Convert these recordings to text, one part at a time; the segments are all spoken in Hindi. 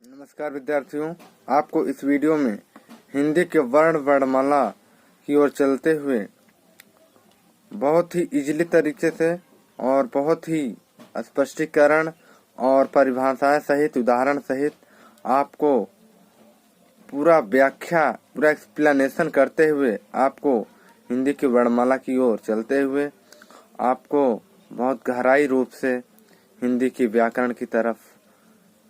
नमस्कार विद्यार्थियों, आपको इस वीडियो में हिंदी के वर्ण वर्णमाला की ओर चलते हुए बहुत ही इजीली तरीके से और बहुत ही स्पष्टीकरण और परिभाषाएं सहित उदाहरण सहित आपको पूरा व्याख्या पूरा एक्सप्लेनेशन करते हुए आपको हिंदी की वर्णमाला की ओर चलते हुए आपको बहुत गहराई रूप से हिंदी की व्याकरण की तरफ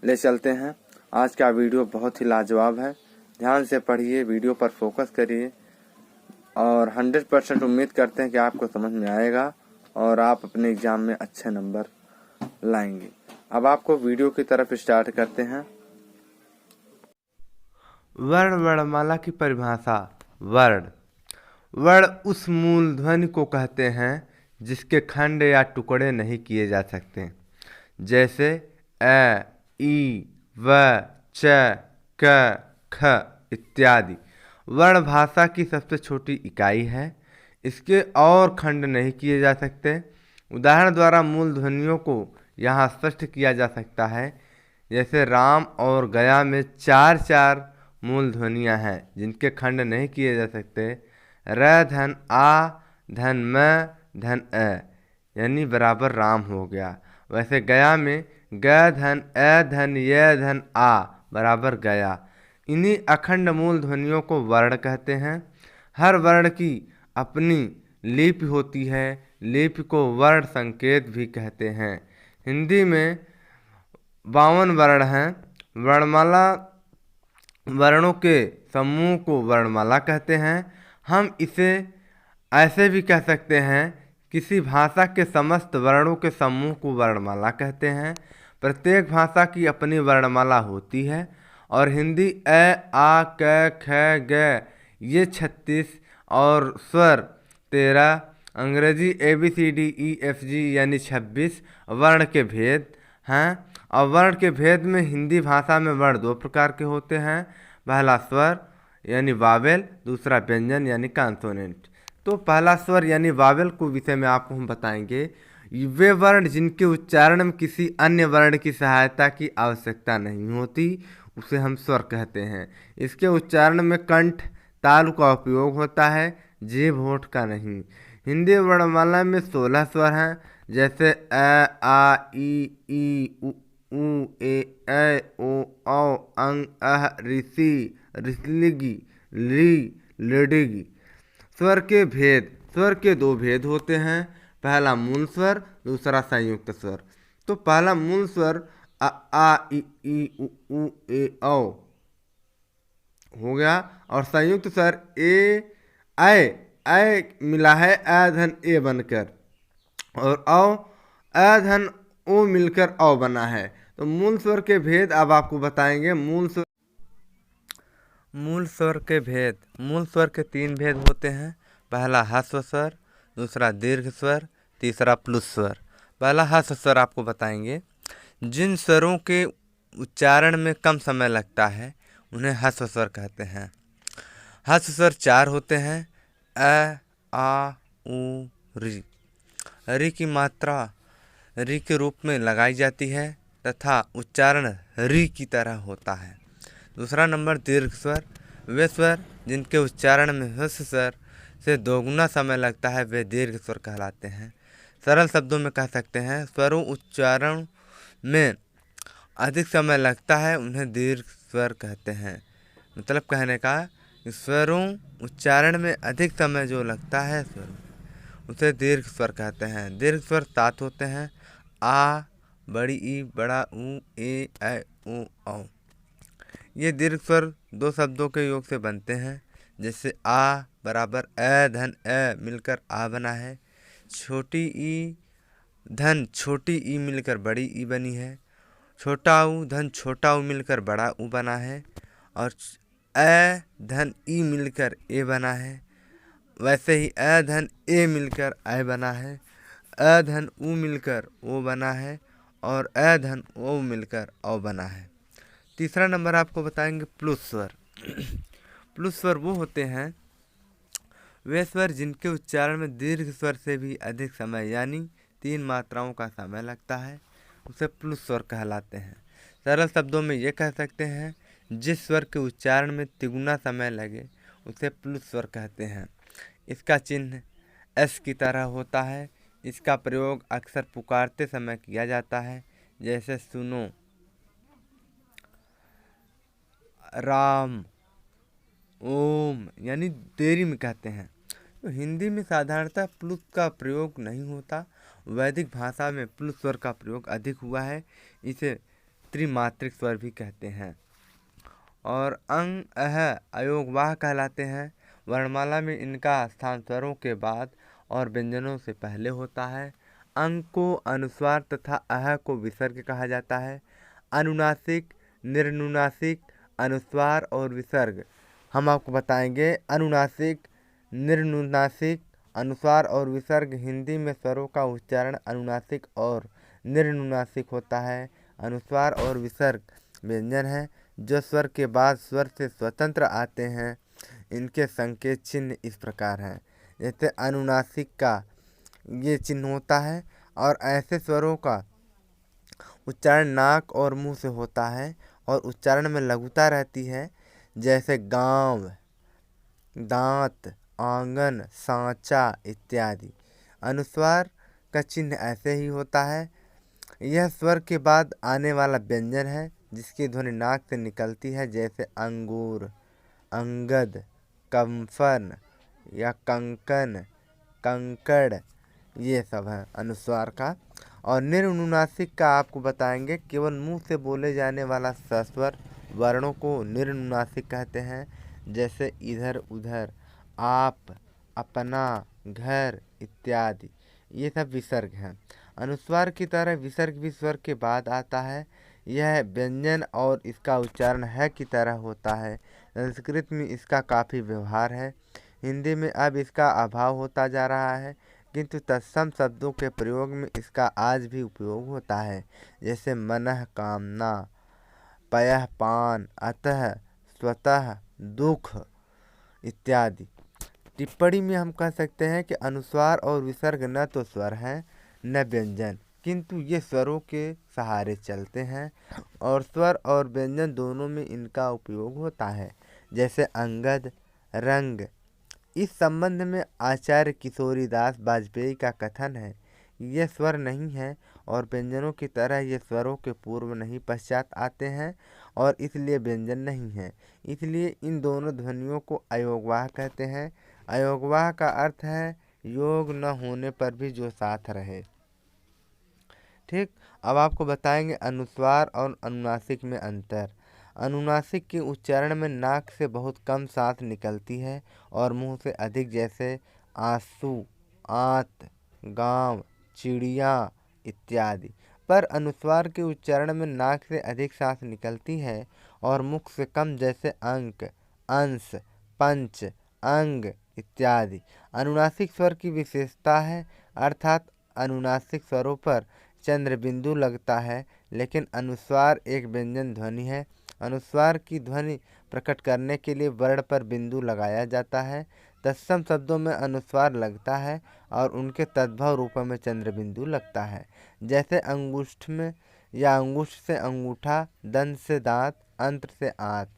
ले चलते हैं। आज का वीडियो बहुत ही लाजवाब है। ध्यान से पढ़िए, वीडियो पर फोकस करिए और 100% उम्मीद करते हैं कि आपको समझ में आएगा और आप अपने एग्जाम में अच्छे नंबर लाएंगे। अब आपको वीडियो की तरफ स्टार्ट करते हैं। वर्ण वर्णमाला की परिभाषा। वर्ण उस मूल ध्वनि को कहते हैं जिसके खंड या टुकड़े नहीं किए जा सकते, जैसे अ, ई, व, च, क, ख इत्यादि। वर्ण भाषा की सबसे छोटी इकाई है। इसके और खंड नहीं किए जा सकते। उदाहरण द्वारा मूल ध्वनियों को यहाँ स्पष्ट किया जा सकता है। जैसे राम और गया में चार चार मूल ध्वनियाँ हैं जिनके खंड नहीं किए जा सकते। र धन आ धन म धन अ यानी बराबर राम हो गया। वैसे गया में ग धन अ धन य धन आ बराबर गया। इन्हीं अखंड मूल ध्वनियों को वर्ण कहते हैं। हर वर्ण की अपनी लिपि होती है। लिपि को वर्ण संकेत भी कहते हैं। हिंदी में 52 वर्ण हैं। वर्णमाला वर्णों के समूह को वर्णमाला कहते हैं। हम इसे ऐसे भी कह सकते हैं, किसी भाषा के समस्त वर्णों के समूह को वर्णमाला कहते हैं। प्रत्येक भाषा की अपनी वर्णमाला होती है और हिंदी अ, आ, क, ख, ग ये 36 और स्वर 13, अंग्रेजी ABCDEFG यानी 26 वर्ण के भेद हैं। और वर्ण के भेद में हिंदी भाषा में वर्ण दो प्रकार के होते हैं। पहला स्वर यानी वावेल, दूसरा व्यंजन यानी कॉन्सोनेंट। तो पहला स्वर यानी वावेल को विषय में आपको हम बताएंगे। वे वर्ण जिनके उच्चारण में किसी अन्य वर्ण की सहायता की आवश्यकता नहीं होती उसे हम स्वर कहते हैं। इसके उच्चारण में कंठ तालु का उपयोग होता है, जीभ होठ का नहीं। हिंदी वर्णमाला में 16 स्वर हैं, जैसे अ, आ, ई, उ, ए, ऐ, ओ, औ, अंग, अह, ऋषि, ऋषलिगी, ली, लिडिगी। स्वर के दो भेद होते हैं। पहला मूल स्वर, दूसरा संयुक्त स्वर। तो पहला मूल स्वर आ, ई, उ, ए, औ हो गया और संयुक्त स्वर ऐ मिला है अ धन ए बनकर और अ धन ओ मिलकर औ बना है। तो मूल स्वर के भेद अब आपको बताएंगे। मूल स्वर के भेद। मूल स्वर के 3 भेद होते हैं। पहला ह्रस्व स्वर, दूसरा दीर्घ स्वर, तीसरा प्लुस स्वर। पहला ह्रस्व स्वर आपको बताएंगे। जिन स्वरों के उच्चारण में कम समय लगता है उन्हें ह्रस्व स्वर कहते हैं। ह्रस्व स्वर 4 होते हैं। अ, आ, उ, री। री की मात्रा री के रूप में लगाई जाती है तथा उच्चारण री की तरह होता है। दूसरा नंबर दीर्घ स्वर। वे स्वर जिनके उच्चारण में ह्रस्व स्वर से दोगुना समय लगता है वे दीर्घ स्वर कहलाते हैं। सरल शब्दों में कह सकते हैं, स्वरों उच्चारण में अधिक समय लगता है उन्हें दीर्घ स्वर कहते हैं। मतलब कहने का, स्वरों उच्चारण में अधिक समय जो लगता है स्वरों उसे दीर्घ स्वर कहते हैं। दीर्घ स्वर 7 होते हैं। आ, बड़ी ई, बड़ा ऊ, ए, ऐ, ओ, औ। ये दीर्घ स्वर 2 शब्दों के योग से बनते हैं, जैसे आ बराबर अ धन अ मिलकर आ बना है। छोटी ई धन छोटी ई मिलकर बड़ी ई बनी है। छोटा ऊ धन छोटा ऊ मिलकर बड़ा ऊ बना है। और अ धन ई मिलकर ए बना है। वैसे ही अ धन ए मिलकर ऐ बना है। अ धन ऊ मिलकर ओ बना है और अ धन ओ मिलकर औ बना है। तीसरा नंबर आपको बताएंगे प्लुस स्वर। प्लुस स्वर वो होते हैं वे स्वर जिनके उच्चारण में दीर्घ स्वर से भी अधिक समय यानी 3 मात्राओं का समय लगता है, उसे प्लुस स्वर कहलाते हैं। सरल शब्दों में ये कह सकते हैं, जिस स्वर के उच्चारण में तिगुना समय लगे उसे प्लुत स्वर कहते हैं। इसका चिन्ह एस की तरह होता है। इसका प्रयोग अक्सर पुकारते समय किया जाता है, जैसे सुनो, राम, ओम, यानी देरी में कहते हैं। तो हिंदी में साधारणतः प्लुत का प्रयोग नहीं होता। वैदिक भाषा में प्लुत स्वर का प्रयोग अधिक हुआ है। इसे त्रिमात्रिक स्वर भी कहते हैं। और अंग अह अयोगवाह कहलाते हैं। वर्णमाला में इनका स्थान स्वरों के बाद और व्यंजनों से पहले होता है। अंग को अनुस्वार तथा अह को विसर्ग कहा जाता है। अनुनासिक, निर्नुनासिक, अनुस्वार और विसर्ग हम आपको बताएंगे। अनुनासिक, निर्नुनासिक, अनुस्वार और विसर्ग। हिंदी में स्वरों का उच्चारण अनुनासिक और निर्नुनासिक होता है। अनुस्वार और विसर्ग व्यंजन है जो स्वर के बाद स्वर से स्वतंत्र आते हैं। इनके संकेत चिन्ह इस प्रकार हैं। जैसे अनुनासिक का ये चिन्ह होता है और ऐसे स्वरों का उच्चारण नाक और मुंह से होता है और उच्चारण में लघुता रहती है, जैसे गांव, दांत, आंगन, सांचा इत्यादि। अनुस्वार का चिन्ह ऐसे ही होता है। यह स्वर के बाद आने वाला व्यंजन है जिसकी ध्वनि नाक से निकलती है, जैसे अंगूर, अंगद, कंफन या कंकन, कंकड़, ये सब है अनुस्वार का। और निर्नुनासिक का आपको बताएंगे। केवल मुंह से बोले जाने वाला सस्वर वर्णों को निर्नुनासिक कहते हैं, जैसे इधर, उधर, आप, अपना, घर इत्यादि। ये सब विसर्ग हैं। अनुस्वार की तरह विसर्ग भी स्वर के बाद आता है। यह व्यंजन और इसका उच्चारण है की तरह होता है। संस्कृत में इसका काफ़ी व्यवहार है। हिंदी में अब इसका अभाव होता जा रहा है, किंतु तत्सम शब्दों के प्रयोग में इसका आज भी उपयोग होता है, जैसे मनः कामना, पयः पान, अतः, स्वतः, दुख इत्यादि। टिप्पणी में हम कह सकते हैं कि अनुस्वार और विसर्ग न तो स्वर हैं न व्यंजन, किंतु ये स्वरों के सहारे चलते हैं और स्वर और व्यंजन दोनों में इनका उपयोग होता है, जैसे अंगद, रंग। इस संबंध में आचार्य किशोरीदास वाजपेयी का कथन है, ये स्वर नहीं है और व्यंजनों की तरह ये स्वरों के पूर्व नहीं पश्चात आते हैं और इसलिए व्यंजन नहीं है। इसलिए इन दोनों ध्वनियों को अयोगवाह कहते हैं। अयोगवाह का अर्थ है योग न होने पर भी जो साथ रहे। ठीक, अब आपको बताएंगे अनुस्वार और अनुनासिक में अंतर। अनुनासिक के उच्चारण में नाक से बहुत कम सांस निकलती है और मुंह से अधिक, जैसे आंसू, आंत, गांव, चिड़िया इत्यादि। पर अनुस्वार के उच्चारण में नाक से अधिक सांस निकलती है और मुख से कम, जैसे अंक, अंश, पंच, अंग इत्यादि। अनुनासिक स्वर की विशेषता है, अर्थात अनुनासिक स्वरों पर चंद्र बिंदु लगता है, लेकिन अनुस्वार एक व्यंजन ध्वनि है। अनुस्वार की ध्वनि प्रकट करने के लिए वर्ण पर बिंदु लगाया जाता है। तत्सम शब्दों में अनुस्वार लगता है और उनके तद्भव रूपों में चंद्र बिंदु लगता है, जैसे अंगुष्ठ में या अंगुष्ठ से अंगूठा, दंत से दांत, अंत्र से आंत।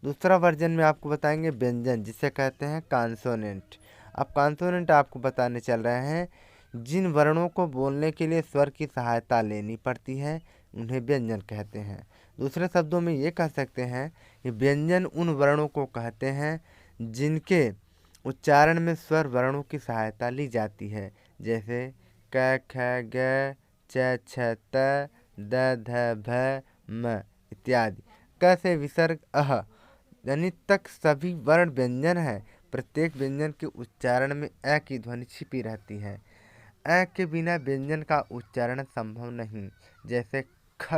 दूसरा वर्जन में आपको बताएंगे व्यंजन, जिसे कहते हैं कॉन्सोनेंट। अब कॉन्सोनेंट आपको बताने चल रहे हैं। जिन वर्णों को बोलने के लिए स्वर की सहायता लेनी पड़ती है उन्हें व्यंजन कहते हैं। दूसरे शब्दों में ये कह सकते हैं कि व्यंजन उन वर्णों को कहते हैं जिनके उच्चारण में स्वर वर्णों की सहायता ली जाती है, जैसे क, ख, ग, च, छ, त, द, ध, भ, म इत्यादि। क से विसर्ग अह यानी तक सभी वर्ण व्यंजन है। प्रत्येक व्यंजन के उच्चारण में अ की ध्वनि छिपी रहती है। अ के बिना व्यंजन का उच्चारण संभव नहीं, जैसे ख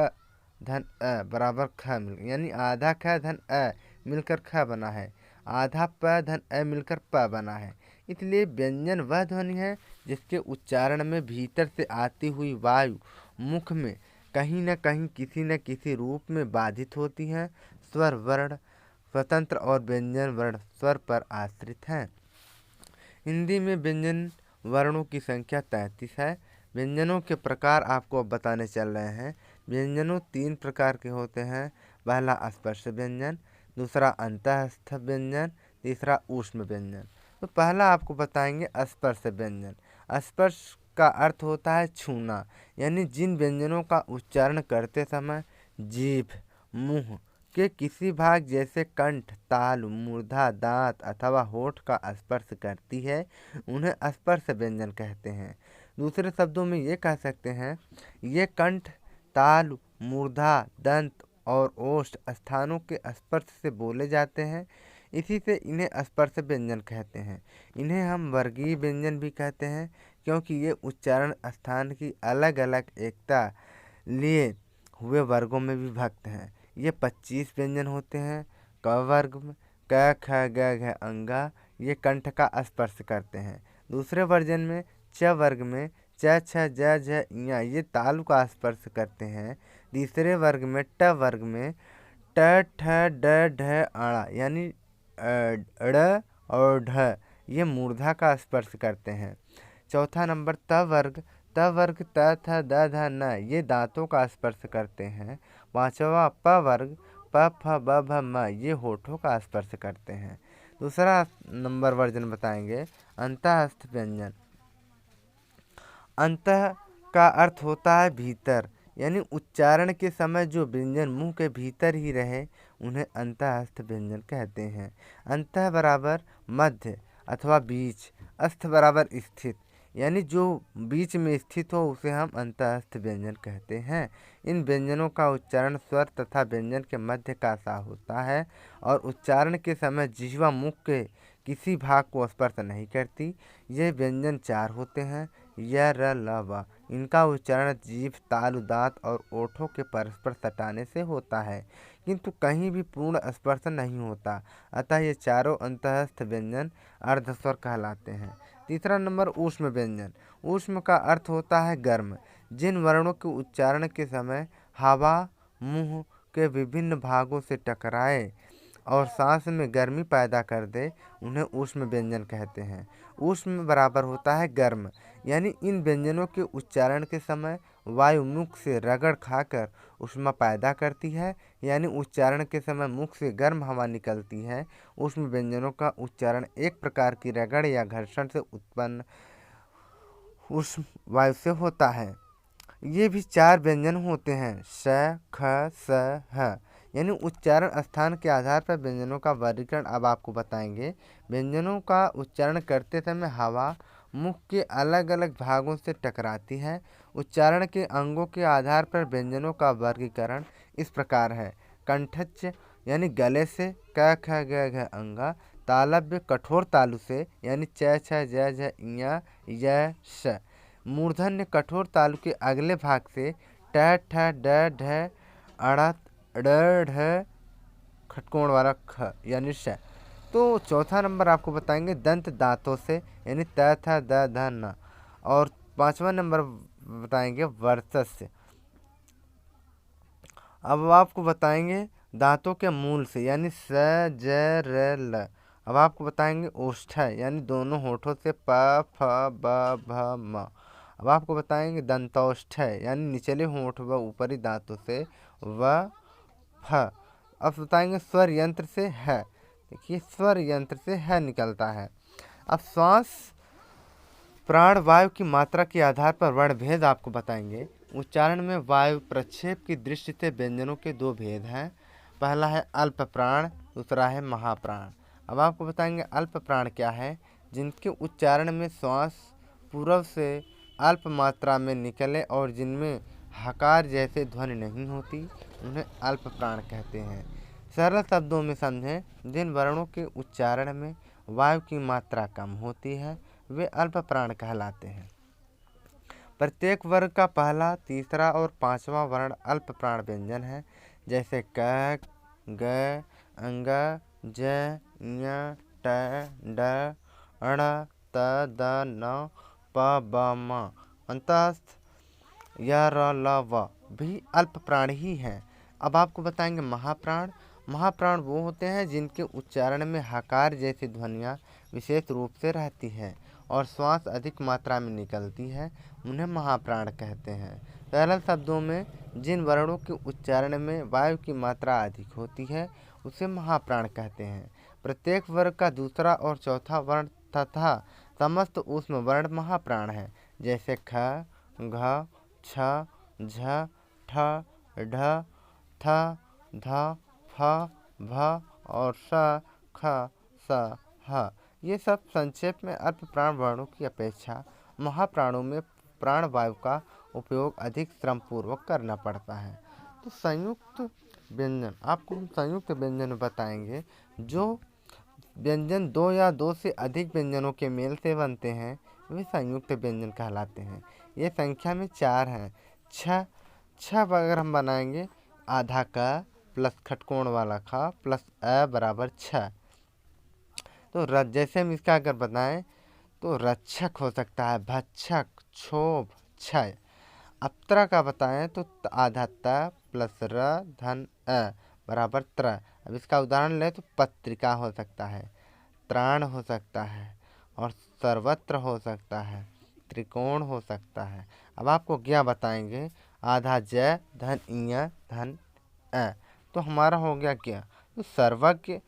धन अ बराबर ख यानी आधा ख धन अ मिलकर ख बना है, आधा प धन अ मिलकर प बना है। इसलिए व्यंजन वह ध्वनि है जिसके उच्चारण में भीतर से आती हुई वायु मुख में कहीं न कहीं किसी न किसी रूप में बाधित होती है। स्वर वर्ण स्वतंत्र और व्यंजन वर्ण स्वर पर आश्रित हैं। हिंदी में व्यंजन वर्णों की संख्या 33 है। व्यंजनों के प्रकार आपको अब बताने चल रहे हैं, व्यंजनों 3 प्रकार के होते हैं। पहला स्पर्श व्यंजन, दूसरा अंतःस्थ व्यंजन, तीसरा ऊष्म व्यंजन। तो पहला आपको बताएंगे स्पर्श व्यंजन। स्पर्श का अर्थ होता है छूना, यानी जिन व्यंजनों का उच्चारण करते समय जीभ मुंह के किसी भाग जैसे कंठ, तालु, मूर्धा, दांत अथवा होठ का स्पर्श करती है, उन्हें स्पर्श व्यंजन कहते हैं। दूसरे शब्दों में ये कह सकते हैं, ये कंठ, तालु, मूर्धा, दंत और ओष्ठ स्थानों के स्पर्श से बोले जाते हैं, इसी से इन्हें स्पर्श व्यंजन कहते हैं। इन्हें हम वर्गीय व्यंजन भी कहते हैं, क्योंकि ये उच्चारण स्थान की अलग अलग एकता लिए हुए वर्गों में विभक्त हैं। ये 25 व्यंजन होते हैं। क वर्ग में क ख ग घ अंगा ये कंठ का स्पर्श करते हैं। दूसरे वर्जन में च वर्ग में च छ ज झ ञ ये तालु का स्पर्श करते हैं। तीसरे वर्ग में ट वर्ग में ट ठ ड ढ अड़ा यानी ड़ और ढ ये मूर्धा का स्पर्श करते हैं। चौथा नंबर त वर्ग त थ द ध न ये दांतों का स्पर्श करते हैं। पांचवा प वर्ग प फ ब भ म ये होठों का स्पर्श करते हैं। दूसरा नंबर वर्जन बताएंगे अंतःस्थ व्यंजन। अंतः का अर्थ होता है भीतर, यानी उच्चारण के समय जो व्यंजन मुंह के भीतर ही रहे उन्हें अंतःस्थ व्यंजन कहते हैं। अंतः बराबर मध्य अथवा बीच, अस्थ बराबर स्थित, यानी जो बीच में स्थित हो उसे हम अंतःस्थ व्यंजन कहते हैं। इन व्यंजनों का उच्चारण स्वर तथा व्यंजन के मध्य का सा होता है और उच्चारण के समय जिह्वा मुख के किसी भाग को स्पर्श नहीं करती। ये व्यंजन 4 होते हैं, य र ल व। इनका उच्चारण जीभ, तालु, दांत और ओठों के परस्पर सटाने से होता है, किंतु कहीं भी पूर्ण स्पर्श नहीं होता। अतः ये चारों अंतःस्थ व्यंजन अर्धस्वर कहलाते हैं। तीसरा नंबर ऊष्म व्यंजन। ऊष्म का अर्थ होता है गर्म। जिन वर्णों के उच्चारण के समय हवा मुंह के विभिन्न भागों से टकराए और सांस में गर्मी पैदा कर दे उन्हें ऊष्म व्यंजन कहते हैं। ऊष्म बराबर होता है गर्म, यानी इन व्यंजनों के उच्चारण के समय वायु मुख से रगड़ खाकर ऊष्मा पैदा करती है, यानी उच्चारण के समय मुख से गर्म हवा निकलती है। ऊष्म व्यंजनों का उच्चारण एक प्रकार की रगड़ या घर्षण से उत्पन्न ऊष्म वायु से होता है। ये भी 4 व्यंजन होते हैं, स, ख, स, ह, यानी उच्चारण स्थान के आधार पर व्यंजनों का वर्गीकरण अब आपको बताएंगे। व्यंजनों का उच्चारण करते समय हवा मुख के अलग अलग भागों से टकराती है। उच्चारण के अंगों के आधार पर व्यंजनों का वर्गीकरण इस प्रकार है। कंठच्छ यानी गले से क ख ग घ अंगा। तालव्य कठोर तालु से यानी च छ ज झ ञ य श। मूर्धन्य कठोर तालु के अगले भाग से ट ठ ड ढ अड़ा ड ढ खटकोण वाला ख यानी श। तो चौथा नंबर आपको बताएंगे दंत दांतों से यानी त थ द ध न। और 5वां नंबर बताएंगे वर्चस्व। अब आपको बताएंगे दांतों के मूल से यानी स ज र ल। अब आपको बताएंगे ओष्ठ यानी दोनों होठों से प फ ब भ म। अब आपको बताएंगे दंतौष्ठ यानी निचले होंठ व ऊपरी दांतों से व फ। अब बताएंगे स्वर यंत्र से है। देखिए स्वर यंत्र से है निकलता है। अब श्वास प्राण वायु की मात्रा के आधार पर वर्ण भेद आपको बताएंगे। उच्चारण में वायु प्रक्षेप की दृष्टि से व्यंजनों के 2 भेद हैं। पहला है अल्प प्राण, दूसरा है महाप्राण। अब आपको बताएंगे अल्प प्राण क्या है। जिनके उच्चारण में श्वास पूर्व से अल्प मात्रा में निकले और जिनमें हकार जैसे ध्वनि नहीं होती उन्हें अल्प प्राण कहते हैं। सरल शब्दों में समझें, जिन वर्णों के उच्चारण में वायु की मात्रा कम होती है वे अल्प प्राण कहलाते हैं। प्रत्येक वर्ग का पहला, तीसरा और 5वां वर्ण अल्प प्राण व्यंजन है, जैसे क, ग, अंग, ज, ञ, ट, ड, अण, त, द, न, प, ब, म। अंतस्थ य, र, ल, व भी अल्प प्राण ही हैं। अब आपको बताएंगे महाप्राण। महाप्राण वो होते हैं जिनके उच्चारण में हकार जैसी ध्वनियाँ विशेष रूप से रहती है और श्वास अधिक मात्रा में निकलती है उन्हें महाप्राण कहते हैं। सरल शब्दों में जिन वर्णों के उच्चारण में वायु की मात्रा अधिक होती है उसे महाप्राण कहते हैं। प्रत्येक वर्ग का दूसरा और चौथा वर्ण तथा समस्त ऊष्म वर्ण महाप्राण है, जैसे ख, घ, छ, झ, ठ, ढ, थ, ध, फ, भ और स, ख, स, ह। ये सब संक्षेप में अल्प प्राण वर्णों की अपेक्षा महाप्राणों में प्राण वायु का उपयोग अधिक श्रम पूर्वक करना पड़ता है। तो संयुक्त व्यंजन, आपको हम संयुक्त व्यंजन बताएंगे। जो व्यंजन दो या दो से अधिक व्यंजनों के मेल से बनते हैं वे संयुक्त व्यंजन कहलाते हैं। ये संख्या में 4 हैं। छ अगर हम बनाएंगे, आधा क प्लस खटकोण वाला ख प्लस अ बराबर 6। तो जैसे हम इसका अगर बताएं तो रक्षक हो सकता है, भक्षक, क्षोभ, क्षय। अप्तरा का बताएं तो आधा त प्लस र धन अ बराबर त्र। अब इसका उदाहरण लें तो पत्रिका हो सकता है, त्राण हो सकता है और सर्वत्र हो सकता है, त्रिकोण हो सकता है। अब आपको क्या बताएंगे, आधा ज धन इय धन अ। तो हमारा हो गया क्या, तो सर्वज्ञ,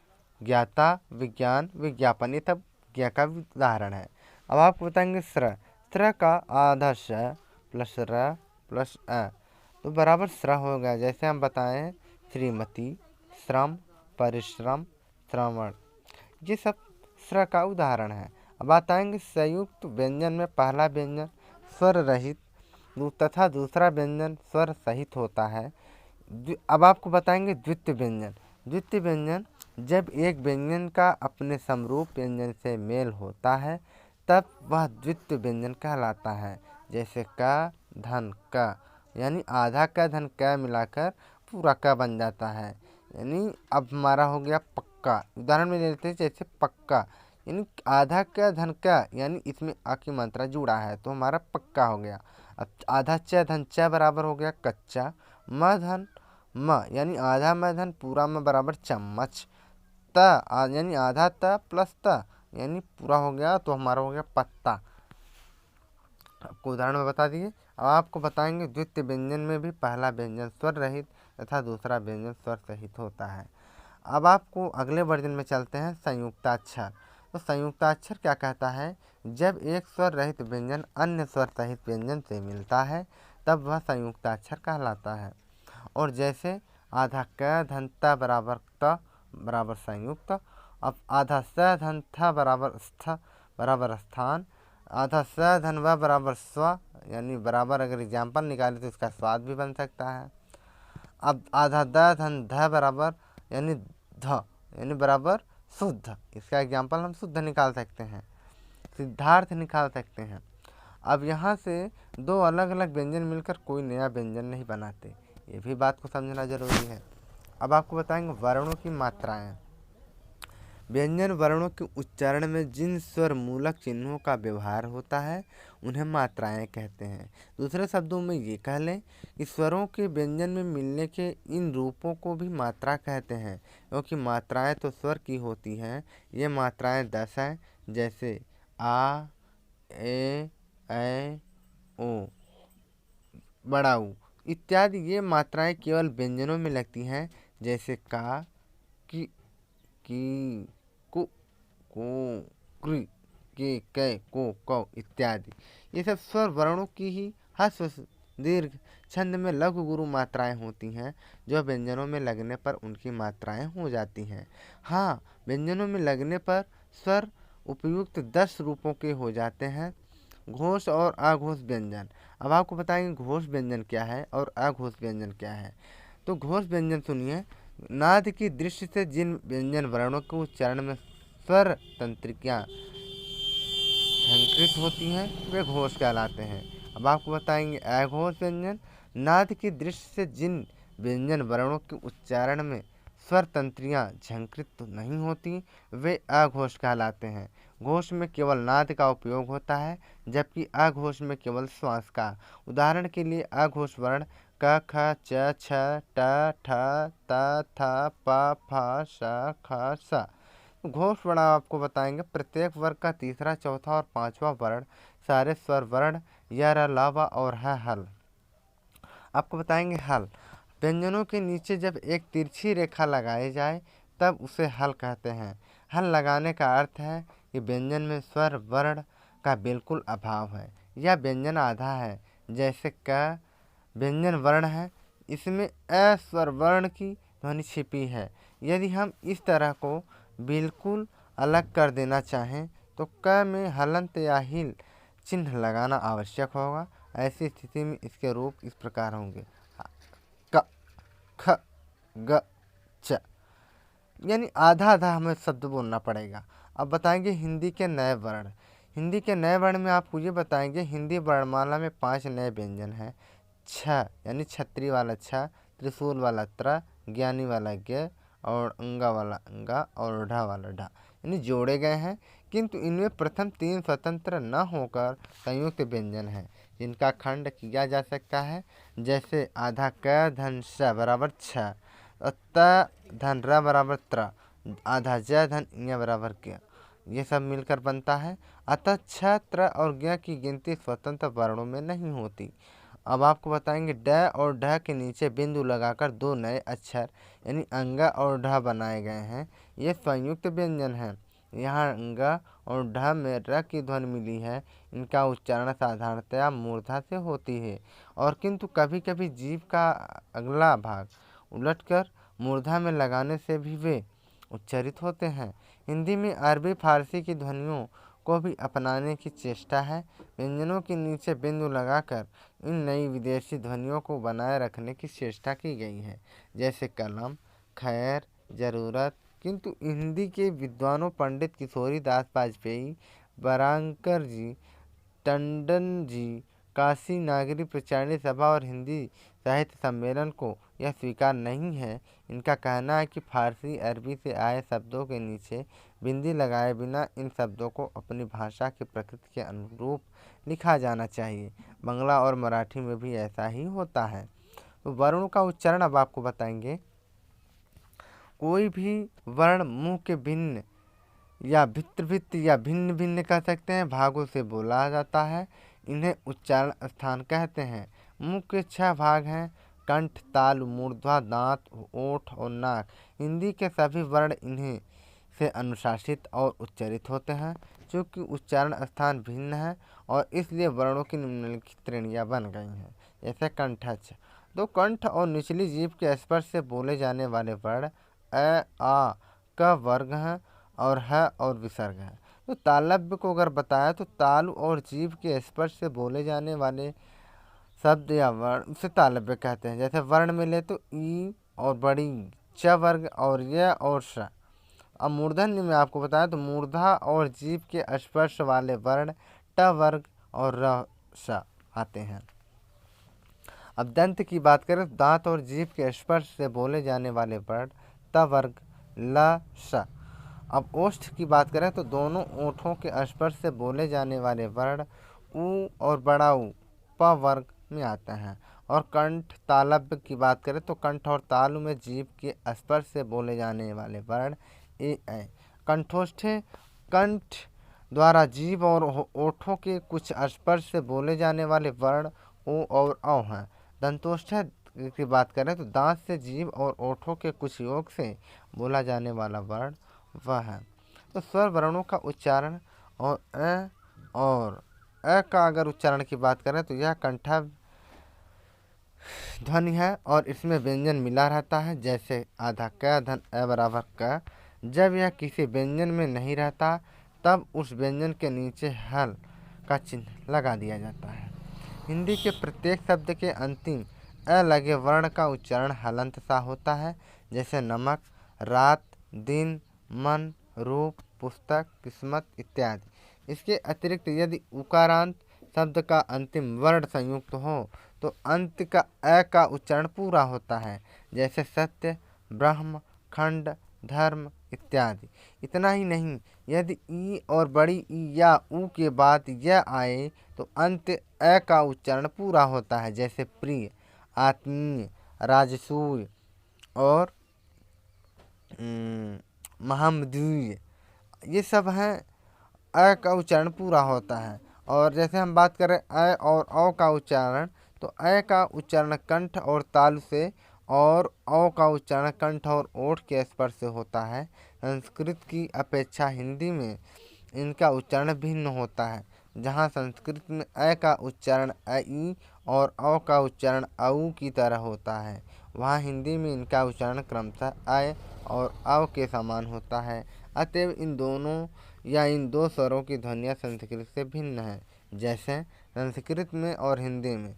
ज्ञाता, विज्ञान, विज्ञापन, ये तब ज्ञा का उदाहरण है। अब आपको बताएंगे स्र का आधा श प्लस र प्लस अ तो बराबर स्र हो गया। जैसे हम बताएं श्रीमती, श्रम, परिश्रम, श्रवण, ये सब स्र का उदाहरण है। अब बताएंगे संयुक्त व्यंजन में पहला व्यंजन स्वर रहित तथा दूसरा व्यंजन स्वर सहित होता है। अब आपको बताएंगे द्वितीय व्यंजन। द्वितीय व्यंजन जब एक व्यंजन का अपने समरूप व्यंजन से मेल होता है तब वह द्वितीय व्यंजन कहलाता है। जैसे क धन क, यानी आधा क धन क मिलाकर पूरा क बन जाता है। यानी अब हमारा हो गया पक्का। उदाहरण में ले लेते हैं, जैसे पक्का यानी आधा क धन क, यानी इसमें अ की मात्रा जुड़ा है तो हमारा पक्का हो गया। अब आधा च धन च बराबर हो गया कच्चा। म धन म यानी आधा म धन पूरा म बराबर चम्मच। यानी आधा त प्लस त यानी पूरा हो गया तो हमारा हो गया पत्ता। आपको उदाहरण में बता दिए। अब आपको बताएंगे द्वितीय व्यंजन में भी पहला व्यंजन स्वर रहित तथा दूसरा व्यंजन स्वर सहित होता है। अब आपको अगले वर्जन में चलते हैं, संयुक्ताक्षर। तो संयुक्ताक्षर क्या कहता है, जब एक स्वर रहित व्यंजन अन्य स्वर सहित व्यंजन से मिलता है तब वह संयुक्ताक्षर कहलाता है। और जैसे आधा क धन त बराबर त बराबर संयुक्त। अब आधा स धन थ बराबर स्थ बराबर स्थान। आधा स धन व बराबर स्व, यानी बराबर अगर एग्जाम्पल निकाले तो इसका स्वाद भी बन सकता है। अब आधा द धन ध बराबर यानी ध यानी बराबर शुद्ध, इसका एग्जाम्पल हम शुद्ध निकाल सकते हैं, सिद्धार्थ निकाल सकते हैं। अब यहाँ से दो अलग अलग व्यंजन मिलकर कोई नया व्यंजन नहीं बनाते, ये भी बात को समझना जरूरी है। अब आपको बताएंगे वर्णों की मात्राएं। व्यंजन वर्णों के उच्चारण में जिन स्वर मूलक चिन्हों का व्यवहार होता है उन्हें मात्राएं कहते हैं। दूसरे शब्दों में ये कह लें कि स्वरों के व्यंजन में मिलने के इन रूपों को भी मात्रा कहते हैं, क्योंकि मात्राएं तो स्वर की होती हैं। ये मात्राएं 10 हैं, जैसे आ, ए, ऐ, ओ, बड़ा ऊ इत्यादि। ये मात्राएं केवल व्यंजनों में लगती हैं, जैसे का, की, कु, को, कृ, के, कै, को, कौ इत्यादि। ये सब स्वर वर्णों की ही ह्रस्व दीर्घ छंद में लघु गुरु मात्राएं होती हैं, जो व्यंजनों में लगने पर उनकी मात्राएं हो जाती हैं। हाँ, व्यंजनों में लगने पर स्वर उपयुक्त 10 रूपों के हो जाते हैं। घोष और अघोष व्यंजन। अब आपको बताएंगे घोष व्यंजन क्या है और अघोष व्यंजन क्या है। तो घोष व्यंजन सुनिए, नाद की दृष्टि से जिन व्यंजन वर्णों के उच्चारण में स्वर तंत्रिकाएं झंकृत होती हैं वे घोष कहलाते हैं। अब आपको बताएंगे अघोष व्यंजन। नाद की दृष्टि से जिन व्यंजन वर्णों के उच्चारण में स्वर तंत्रियाँ झंकृत नहीं होती वे अघोष कहलाते हैं। घोष में केवल नाद का उपयोग होता है, जबकि अघोष में केवल श्वास का। उदाहरण के लिए अघोष वर्ण क, ख, च, छ, ट, ठ, त, थ, प, फ, श, ख, स। तो घोष वर्ण आपको बताएंगे प्रत्येक वर्ग का तीसरा, चौथा और पांचवा वर्ण सारे स्वर वर्ण य, र, ल, व और है हल। आपको बताएंगे हल। व्यंजनों के नीचे जब एक तिरछी रेखा लगाई जाए तब उसे हल कहते हैं। हल लगाने का अर्थ है कि व्यंजन में स्वर वर्ण का बिल्कुल अभाव है या व्यंजन आधा है। जैसे क व्यंजन वर्ण है, इसमें अ स्वर वर्ण की ध्वनि छिपी है। यदि हम इस तरह को बिल्कुल अलग कर देना चाहें तो क में हलंत या हिल चिन्ह लगाना आवश्यक होगा। ऐसी स्थिति में इसके रूप इस प्रकार होंगे क, ख, ग, च, यानी आधा आधा हमें शब्द बोलना पड़ेगा। अब बताएंगे हिंदी के नए वर्ण। हिंदी के नए वर्ण में आपको ये बताएंगे हिंदी वर्णमाला में 5 नए व्यंजन हैं। छ यानी छतरी वाला छ, त्रिशूल वाला त्र, ज्ञानी वाला ज्ञ और अंगा वाला अंगा और ढा वाला ढा, यानी जोड़े गए हैं। किंतु इनमें प्रथम 3 स्वतंत्र न होकर संयुक्त व्यंजन हैं जिनका खंड किया जा सकता है। जैसे आधा क धन श बराबर छ, त धन र बराबर त्र, आधा ज धन ञ बराबर ज्ञ, ये सब मिलकर बनता है। अतः छ, त्र और ज्ञ की गिनती स्वतंत्र वर्णों में नहीं होती। अब आपको बताएंगे ड और ढ के नीचे बिंदु लगाकर 2 नए अक्षर यानी अंगा और ढ बनाए गए हैं। ये संयुक्त व्यंजन हैं। यहाँ अंगा और ढ में र की ध्वनि मिली है। इनका उच्चारण साधारणतया मूर्धा से होती है और किंतु कभी कभी जीभ का अगला भाग उलटकर मूर्धा में लगाने से भी वे उच्चारित होते हैं। हिंदी में अरबी फारसी की ध्वनियों को भी अपनाने की चेष्टा है। व्यंजनों के नीचे बिंदु लगाकर इन नई विदेशी ध्वनियों को बनाए रखने की चेष्टा की गई है। जैसे कलम, खैर, जरूरत। किंतु हिंदी के विद्वानों पंडित किशोरी दास वाजपेयी, बरांकर जी, टंडन जी, काशी नागरी प्रचारणी सभा और हिंदी साहित्य सम्मेलन को यह स्वीकार नहीं है। इनका कहना है कि फारसी अरबी से आए शब्दों के नीचे बिंदी लगाए बिना इन शब्दों को अपनी भाषा की प्रकृति के अनुरूप लिखा जाना चाहिए। बांग्ला और मराठी में भी ऐसा ही होता है। तो वर्णों का उच्चारण अब आपको बताएंगे। कोई भी वर्ण मुंह के भिन्न या भित्र या भिन्न भिन्न कह सकते हैं भागों से बोला जाता है। इन्हें उच्चारण स्थान कहते हैं। मुंह के 6 भाग हैं कंठ, तालु, मूर्ध्वा, दांत, ओठ और नाक। हिंदी के सभी वर्ण इन्हीं से अनुशासित और उच्चारित होते हैं। चूँकि उच्चारण स्थान भिन्न है और इसलिए वर्णों की निम्नलिखित श्रेणियाँ बन गई हैं। जैसे कंठच, तो कंठ और निचली जीभ के स्पर्श से बोले जाने वाले वर्ण अ, आ, क वर्ग हैं और है और विसर्ग है। तो तालव्य को अगर बताया तो तालु और जीभ के स्पर्श से बोले जाने वाले शब्द या वर्ण उसे तालव्य कहते हैं। जैसे वर्ण में ले तो ई और बड़ी च वर्ग और य और श। अब मूर्धन्य में आपको बताया तो मूर्धा और जीभ के स्पर्श वाले वर्ण ट वर्ग और र श आते हैं। अब दंत की बात करें तो दांत और जीभ के स्पर्श से बोले जाने वाले वर्ण त वर्ग ल श। अब ओष्ठ की बात करें तो दोनों ओठों के स्पर्श से बोले जाने वाले वर्ण उ और बड़ा उ प वर्ग में आते हैं। और कंठ तालव्य की बात करें तो कंठ और तालु में जीभ के स्पर्श से बोले जाने वाले वर्ण ए ऐ। कंठोष्ठे कंठ द्वारा जीभ और ओठों के कुछ स्पर्श से बोले जाने वाले वर्ण ओ और औ हैं। दंतोष्ठ की बात करें तो दांत से जीभ और ओठों के कुछ योग से बोला जाने वाला वर्ण वह है। तो स्वर वर्णों का उच्चारण और अ का अगर उच्चारण की बात करें तो यह कंठा ध्वनि है और इसमें व्यंजन मिला रहता है। जैसे आधा क धन अ बराबर क। जब यह किसी व्यंजन में नहीं रहता तब उस व्यंजन के नीचे हल का चिन्ह लगा दिया जाता है। हिंदी के प्रत्येक शब्द के अंतिम अ लगे वर्ण का उच्चारण हलंत सा होता है। जैसे नमक, रात, दिन, मन, रूप, पुस्तक, किस्मत इत्यादि। इसके अतिरिक्त यदि उकारांत शब्द का अंतिम वर्ण संयुक्त हो तो अंत का अ का उच्चारण पूरा होता है। जैसे सत्य, ब्रह्म, खंड, धर्म इत्यादि। इतना ही नहीं, यदि ई और बड़ी ई या ऊ के बाद यह आए तो अंत अ का उच्चारण पूरा होता है। जैसे प्रिय, आत्मीय, राजसूय और महामदीय। ये सब हैं अ का उच्चारण पूरा होता है। और जैसे हम बात करें अ और औ का उच्चारण, तो अ का उच्चारण कंठ और तालु से और औ का उच्चारण कंठ और ओठ के स्पर्श से होता है। संस्कृत की अपेक्षा हिंदी में इनका उच्चारण भिन्न होता है। जहाँ संस्कृत में अ का उच्चारण अ ई और औ का उच्चारण औ की तरह होता है, वहाँ हिंदी में इनका उच्चारण क्रमशः अ और औ के समान होता है। अतएव इन दोनों या इन दो स्वरों की ध्वनियाँ संस्कृत से भिन्न है। जैसे संस्कृत में और हिंदी में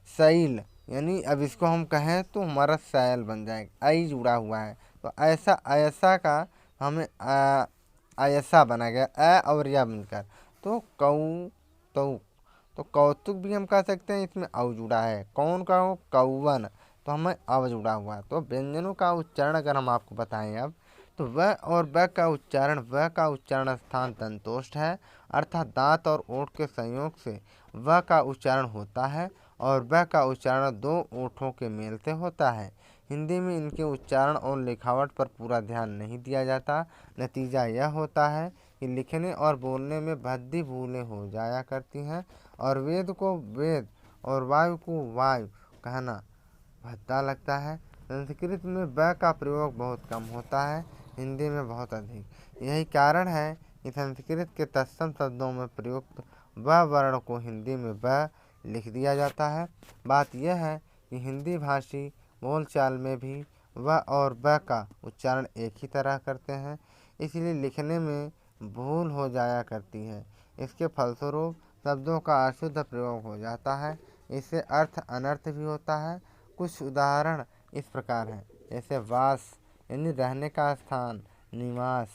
शैल, यानी अब इसको हम कहें तो हमारा शैल बन जाएगा, आई जुड़ा हुआ है, तो ऐसा ऐसा का हमें ऐसा बना गया अ और या मिलकर। तो तो कौतुक भी हम कह सकते हैं, इसमें अव जुड़ा है। कौन का हो, कौवन, तो हमें अव जुड़ा हुआ है। तो व्यंजनों का उच्चारण अगर हम आपको बताएं अब, तो व और ब का उच्चारण, व का उच्चारण स्थान दंतोष्ठ है, अर्थात दांत और ओठ के संयोग से व का उच्चारण होता है, और व का उच्चारण दो ओठों के मेल से होता है। हिंदी में इनके उच्चारण और लिखावट पर पूरा ध्यान नहीं दिया जाता। नतीजा यह होता है कि लिखने और बोलने में भद्दी भूलें हो जाया करती हैं, और वेद को वेद और वायु को वायु कहना भद्दा लगता है। संस्कृत में ब का प्रयोग बहुत कम होता है, हिंदी में बहुत अधिक। यही कारण है कि संस्कृत के तत्सम शब्दों में प्रयुक्त ब वर्ण को हिंदी में ब लिख दिया जाता है। बात यह है कि हिंदी भाषी बोलचाल में भी व और ब का उच्चारण एक ही तरह करते हैं, इसलिए लिखने में भूल हो जाया करती है। इसके फलस्वरूप शब्दों का अशुद्ध प्रयोग हो जाता है, इससे अर्थ अनर्थ भी होता है। कुछ उदाहरण इस प्रकार हैं, जैसे वास यानी रहने का स्थान, निवास,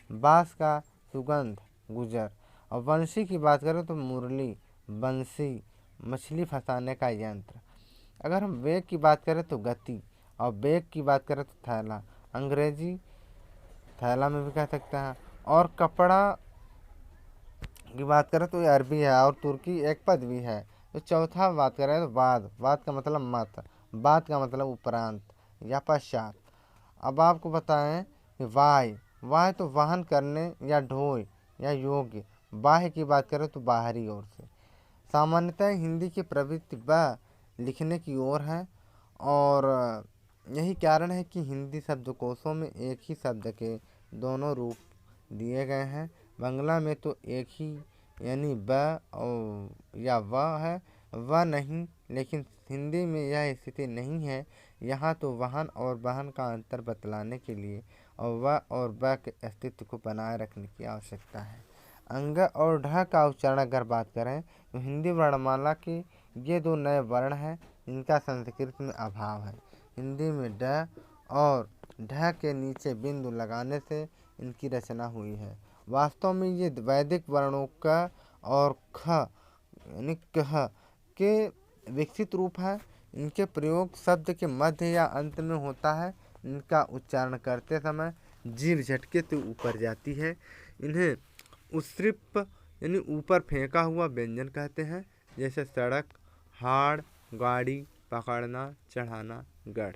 बांस का सुगंध, गुजर। और बंसी की बात करें तो मुरली, बंसी, मछली फंसाने का यंत्र। अगर हम वेग की बात करें तो गति, और बेग की बात करें तो थैला, अंग्रेजी थैला में भी कह सकते हैं। और कपड़ा की बात करें तो ये अरबी है, और तुर्की एक पद भी है। तो चौथा बात करें तो बाद, बाद का मतलब मत, बाद का मतलब उपरांत या पश्चात। अब आपको बताएं कि वाह्य, वाह्य तो वाहन करने या ढोए या योग्य। बाह्य की बात करें तो बाहरी ओर से। सामान्यतः हिंदी की प्रवृत्ति ब लिखने की ओर है, और यही कारण है कि हिंदी शब्दकोशों में एक ही शब्द के दोनों रूप दिए गए हैं। बांग्ला में तो एक ही यानी ब और या व है, व नहीं, लेकिन हिंदी में यह स्थिति नहीं है। यहाँ तो वाहन और वाहन का अंतर बतलाने के लिए और व और ब के अस्तित्व को बनाए रखने की आवश्यकता है। अंग और ढ का उच्चारण अगर बात करें तो हिंदी वर्णमाला के ये दो नए वर्ण हैं जिनका संस्कृत में अभाव है। हिंदी में ड और ढ के नीचे बिंदु लगाने से इनकी रचना हुई है। वास्तव में ये वैदिक वर्णों का और ख यानी कह के विकसित रूप है। इनके प्रयोग शब्द के मध्य या अंत में होता है। इनका उच्चारण करते समय जीभ झटके से ऊपर जाती है। इन्हें उत्सृप यानी ऊपर फेंका हुआ व्यंजन कहते हैं, जैसे सड़क, हाड़, गाड़ी, पकड़ना, चढ़ाना, गढ़।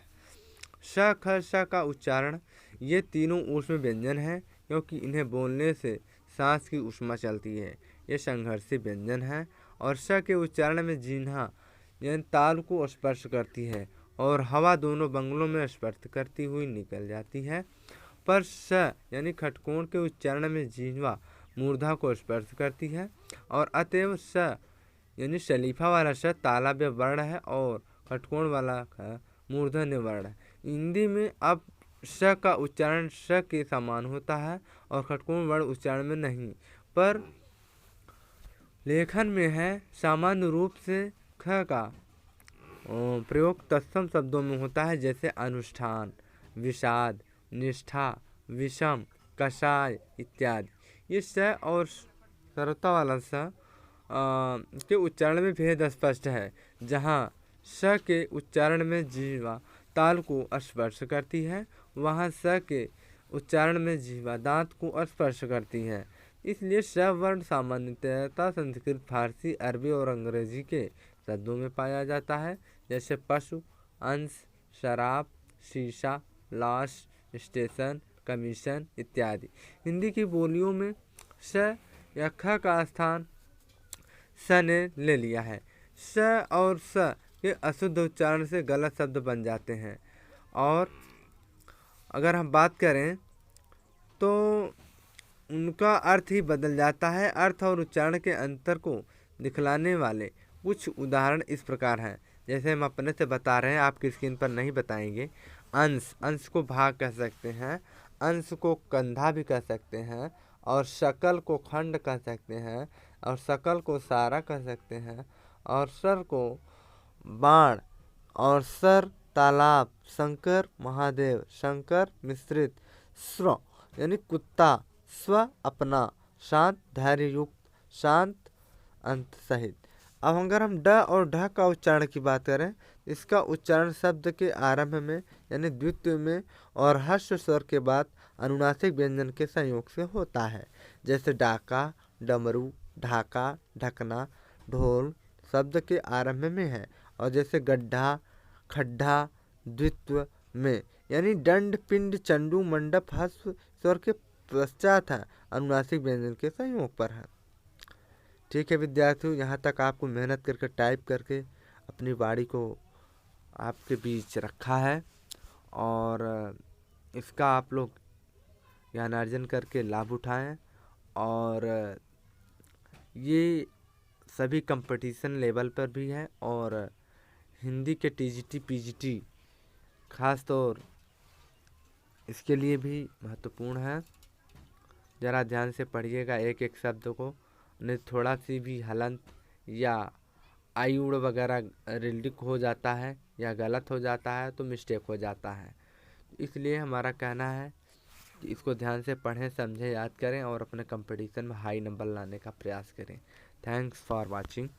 श ख श का उच्चारण, ये तीनों ऊष्म व्यंजन हैं, क्योंकि इन्हें बोलने से सांस की ऊष्मा चलती है। ये संघर्षी व्यंजन है, और श के उच्चारण में जिह्वा यानी ताल को स्पर्श करती है और हवा दोनों बंगलों में स्पर्श करती हुई निकल जाती है। पर स यानी खटकोण के उच्चारण में जिह्वा मूर्धा को स्पर्श करती है, और अतएव स यानी शलीफा वाला श तालव्य वर्ण है और खटकोण वाला का मूर्धन्य वर्ण है। हिंदी में अब श का उच्चारण श के समान होता है और खटकोण वर्ण उच्चारण में नहीं, पर लेखन में है। सामान्य रूप से ख का प्रयोग तत्सम शब्दों में होता है, जैसे अनुष्ठान, विषाद, निष्ठा, विषम, कषाय इत्यादि। ये स और सरलता वाला स के उच्चारण में भेद स्पष्ट है। जहाँ स के उच्चारण में जीवा ताल को स्पर्श करती है, वहाँ स के उच्चारण में जीवा दांत को स्पर्श करती है। इसलिए स वर्ण सामान्यतः संस्कृत, फारसी, अरबी और अंग्रेजी के शब्दों में पाया जाता है, जैसे पशु, अंश, शराब, शीशा, लाश, स्टेशन, कमीशन इत्यादि। हिंदी की बोलियों में श या ख का स्थान स ने ले लिया है। स और स के अशुद्ध उच्चारण से गलत शब्द बन जाते हैं। और अगर हम बात करें तो उनका अर्थ ही बदल जाता है। अर्थ और उच्चारण के अंतर को दिखलाने वाले कुछ उदाहरण इस प्रकार हैं, जैसे हम अपने से बता रहे हैं, आपकी स्क्रीन पर नहीं बताएंगे। अंश, अंश को भाग कह सकते हैं, अंश को कंधा भी कह सकते हैं, और शकल को खंड कह सकते हैं, और सकल को सारा कह सकते हैं, और सर को बाण, और सर तालाब, शंकर महादेव, शंकर मिश्रित, स्व यानी कुत्ता, स्व अपना, शांत धैर्य युक्त, शांत अंत सहित। अब अगर हम ड और ढ का उच्चारण की बात करें, इसका उच्चारण शब्द के आरंभ में यानी द्वितीय में और हर्ष स्वर के बाद अनुनासिक व्यंजन के संयोग से होता है। जैसे डाका, डमरू, ढाका, ढकना, ढोल शब्द के आरंभ में है। और जैसे गड्ढा, खड्ढा द्वित्व में, यानी दंड, पिंड, चंडू, मंडप हस्व स्वर के पश्चात है, अनुनासिक व्यंजन के संयोग पर है। ठीक है विद्यार्थियों, यहाँ तक आपको मेहनत करके टाइप करके अपनी वाणी को आपके बीच रखा है, और इसका आप लोग ज्ञानार्जन करके लाभ उठाएं। और ये सभी कंपटीशन लेवल पर भी है, और हिंदी के टीजीटी पीजीटी खास तौर इसके लिए भी महत्वपूर्ण है। ज़रा ध्यान से पढ़िएगा एक एक शब्द को, नहीं थोड़ा सी भी हलंत या आयुड़ वगैरह रिल्डिक हो जाता है या गलत हो जाता है तो मिस्टेक हो जाता है। इसलिए हमारा कहना है कि इसको ध्यान से पढ़ें, समझें, याद करें और अपने कंपटीशन में हाई नंबर लाने का प्रयास करें। Thanks for watching.